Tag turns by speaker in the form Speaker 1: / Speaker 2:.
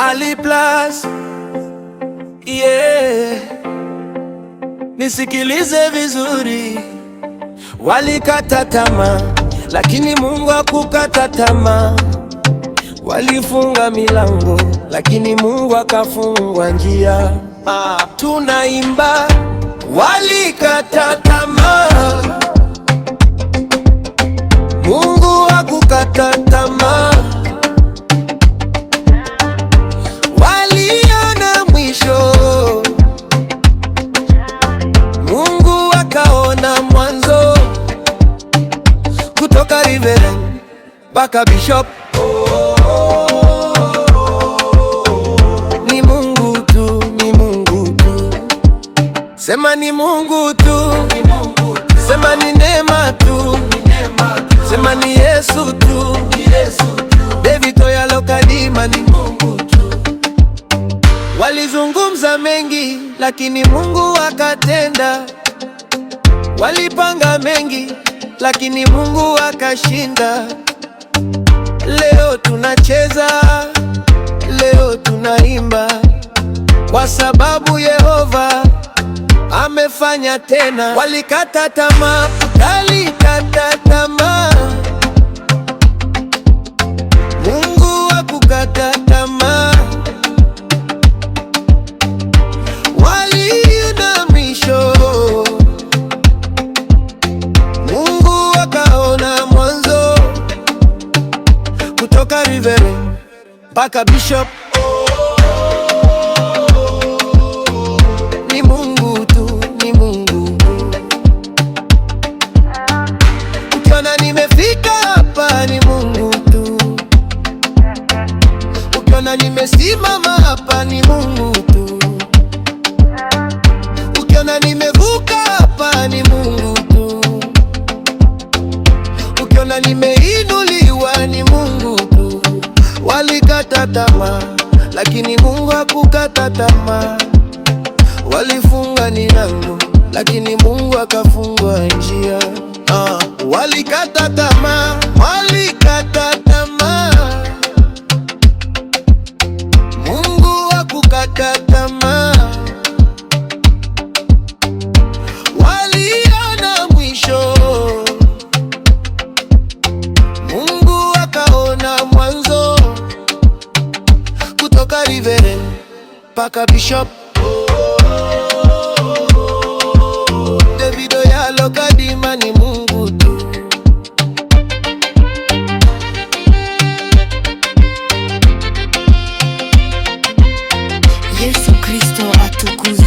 Speaker 1: Ali Plus, yeah. Nisikilize vizuri, walikata tamaa, lakini Mungu hakukata tamaa. Walifunga milango, lakini Mungu akafungua njia. Tunaimba, walikata tamaa, Mungu hakukata tamaa. Waliona mwisho, Mungu akaona mwanzo. Kutoka Reverend mpaka Bishop, ni Mungu tu, ni Mungu tu. Sema ni Mungu tu, sema ni neema tu, sema ni Yesu tu. David Oyakhilome Kadima ni Mungu tu. Walizungumza mengi, lakini Mungu akatenda. Walipanga mengi, lakini Mungu akashinda. Leo tunacheza, leo tunaimba, kwa sababu Yehova amefanya tena. Walikata tamaa, walikata tamaa, Mungu hakukata tamaa. Waliona mwisho, Mungu akaona mwanzo. Kutoka Reverend mpaka Bishop, ni Mungu tu, ni Mungu tu. Ukiona nimefika hapa, ni Mungu tu. Ukiona nimesimama hapa, ni Mungu tu. Ukiona nimevuka hapa, ni Mungu tu. Ukiona nimeinuliwa, ni Mungu tu. Walikata tamaa, lakini Mungu hakukata tamaa. Walifunga milango, lakini Mungu akafungua njia. Walikata tamaa, walikata tamaa, Mungu hakukata tamaa. Waliona mwisho, Mungu akaona mwanzo. Kutoka Reverend mpaka Bishop, David Oyakhilome Kadima ni Mungu tu.
Speaker 2: Yesu Kristo atukuzwe.